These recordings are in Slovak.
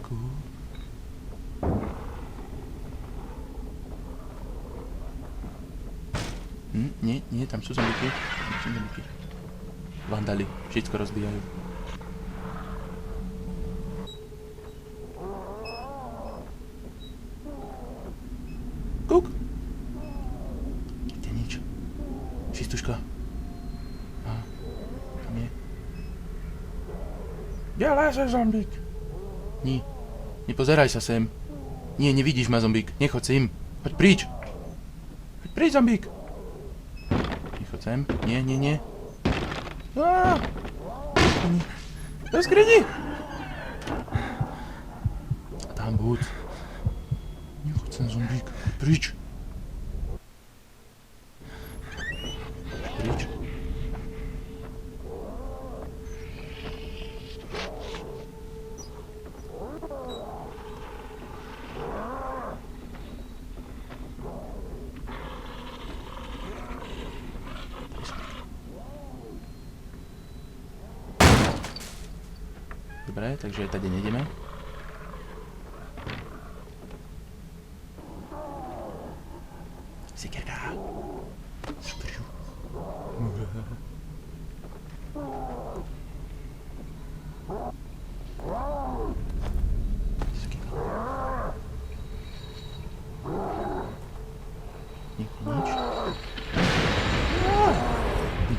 Trošku. Nie, tam sú zombíky. Vandali, všetko rozbijajú. Kuk! To je nič. Čistuška. Aha, tam je. Ja leze, zombík. Nie, nepozeraj sa sem. Nie, nevidíš ma, zombík. Nechoď sem. Choď príč. Choď príč, zombík. Nechoď sem. Nie. Do skrini. A tam buď. Nechoď sem, zombík. Choď príč. Príč. Dobre, takže tady nejdeme. Sikierka. Nič.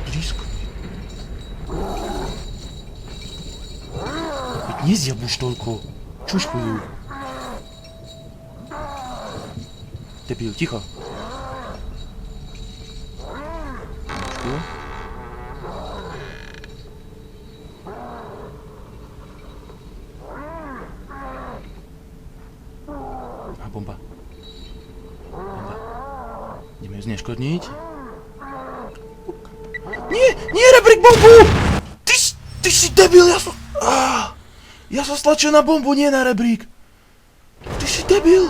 Близко. Нельзя будешь только. Чушкую. Дебил, тихо. Чушку. А, бомба. Ideme ju zneškodniť. Nie, Rebrik, bombu! Ty si debil, ja som stlačil na bombu, nie na Rebrik. Ty si debil.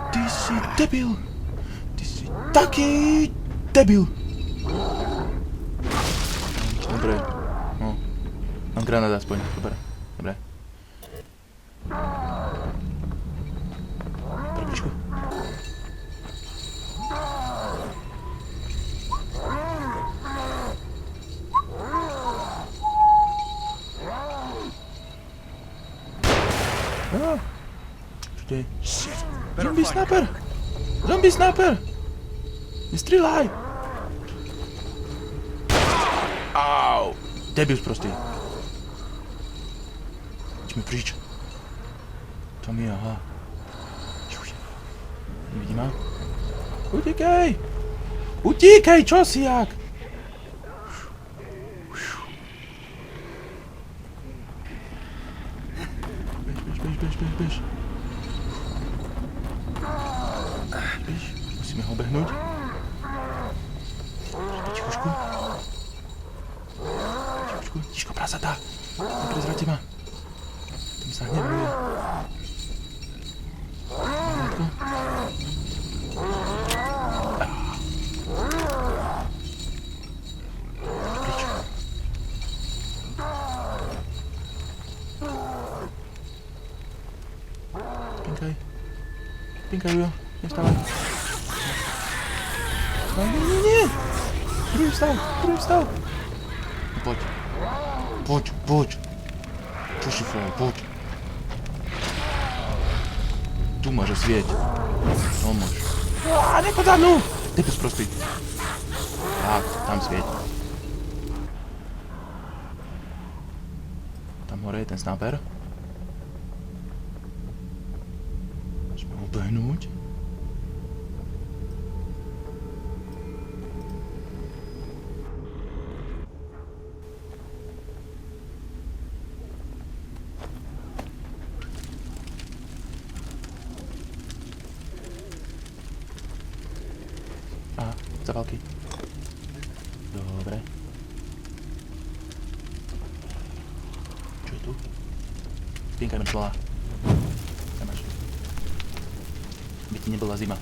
Ty si debil. Ty si taký debil. Dobre. No. Mám granát aspoň, dobre. Prepičku. Čo to je? Zombie sniper! Nestrieľaj! Au! Debil sprostý. Ideme príč. Tam je, aha. Nevidí ma? Utíkej! Utíkej, čo si jak? Bež. Musíme ho obehnúť. Tichušku. Tiško, prasatá. Neprezrate ma. Tam sa hnevajú. Magnetko. Prič. Pinkajú jo. Nevstávaj. Nie. Druhý vstav. Poď. Čo šifroval, poď. Tu máš svieť. No môž. Nechoď za mnou. Debil sprostý. Tak, tam svieť. Tam hore je ten sniper. Musíme ho obehnúť. Zapálky. Dobre. Čo je tu? Spinka mŕtvola. Tam máš. By ti nebola zima.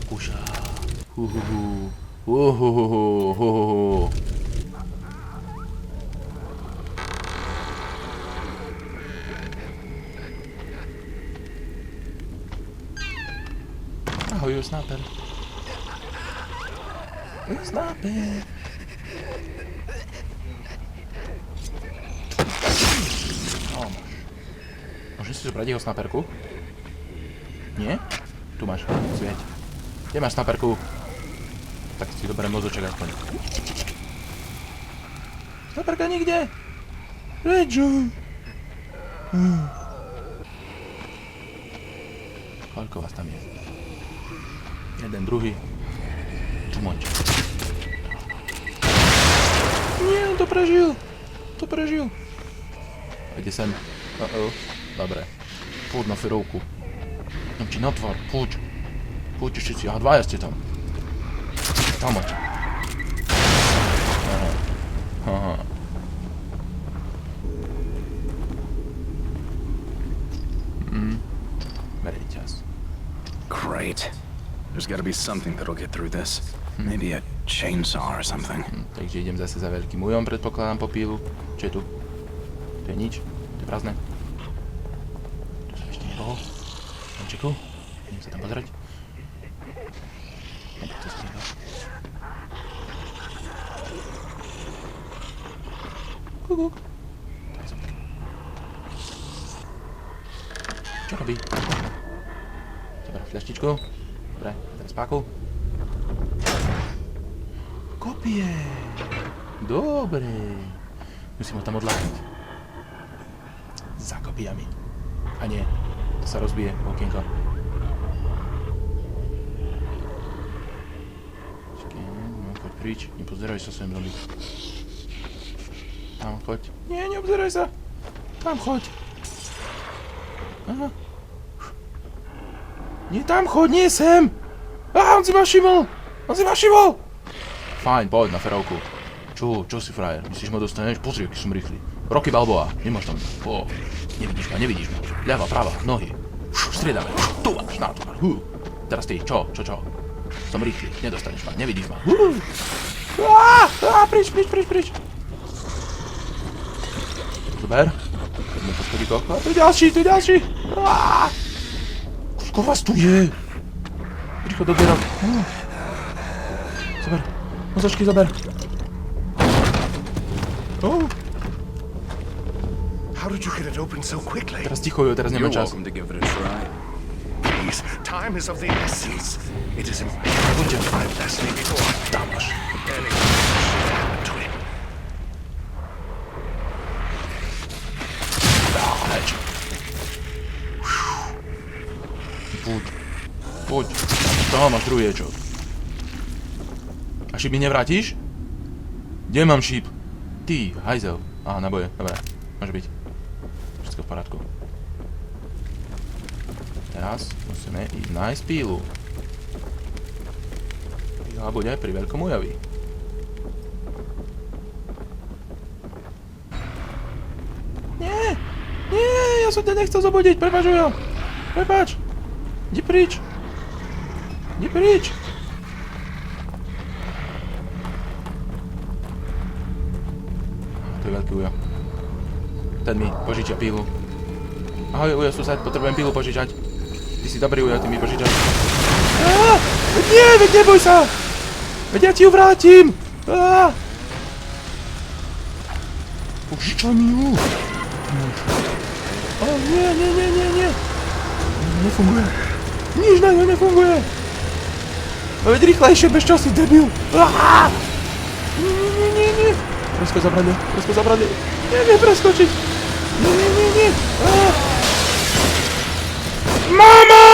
Kúša. Ahoj, snáper. Snáper. No, môžeš si zobrať jeho snáperku? Nie? Tu máš, svieť. Kde máš snáperku? Tak si doberiem mozoček aspoň. Snáperka nikde! Prečo? Koľko vás tam je? Jeden, druhý. Čumoč. Nie, on to prežil. To prežil. Ide sem. Dobre. Pôjď na ferovku. Dám ti na tvár, pôjď. Pôjď všetci. Aha, dvaja ste tam. Tam mať. Aha. Very čas. Great. There's gotta be something that'll get through this. Maybe a chainsaw or something. Takže idem zase za veľkým ujom, predpokladám, po pílu. Čo je tu? To je nič? To je prázdne? Tu som ešte nebol. Tomčiku? Idem sa tam pozrieť. To sa nedá. Kukuk. To je zombík. Čo robí? Dobre, fľaštičku. Dobre, teraz páku. Kopie! Dobre. Musím ho tam odlákať. Za kopiami. A nie, to sa rozbije okienko. Počkej, no choď prič. Nepozeraj sa sem, zombík. Tam choď. Nie, neobzeraj sa. Tam choď. Aha. Nie tam choď, nie sem. Á, on si ma všimol. On si ma všimol. Fajn, poď na ferovku. Čo si frajer? Myslíš ma dostaneš? Pozri, aký som rýchly. Rocky Balboa, nemáš tam. Nevidíš ma. Ľava, prava, nohy. Striedame. Tu máš, na to. Teraz ty, čo? Som rýchly, nedostaneš ma, nevidíš ma. Prič. Super. Poďme po schodíkoch. Tu ďalší. Koľko vás tu je? Rýchlo do dierok. Zober. Mozočky zober. How did you get it open so quickly? Teraz ticho, jo, teraz nemá You're čas. welcome to give it a try. Please, time is of the essence. It is imperative to find Leslie before Tam máš. anything should happen to him. Dáleč. Poď. Tam máš druhý ječok. A šíp mi nevrátiš? Kde mám šíp? Ty, hajzel. Aha, naboje, dobre. Môže byť. Všetko v porádku. Teraz musíme ísť nájsť pílu. Píla bude pri veľkom ujaví. Nie, ja som ťa nechcel zobudiť, prepáč, Ujo. Prepáč. Idi prič. To je veľký Ujo. Ten mi požičia pílu. Ahoj, Ujo, sused, potrebujem pílu požičať. Ty si dobrý, Ujo, ty mi požičaš. Veď neboj sa! Veď ja ti ju vrátim! Požičaj mi ju! Nie. Nefunguje. Nič na ňu nefunguje. Veď rýchlejšie, bez času, debil! Nie. Presko zabrane. Neviem preskočiť. Nie. Mama!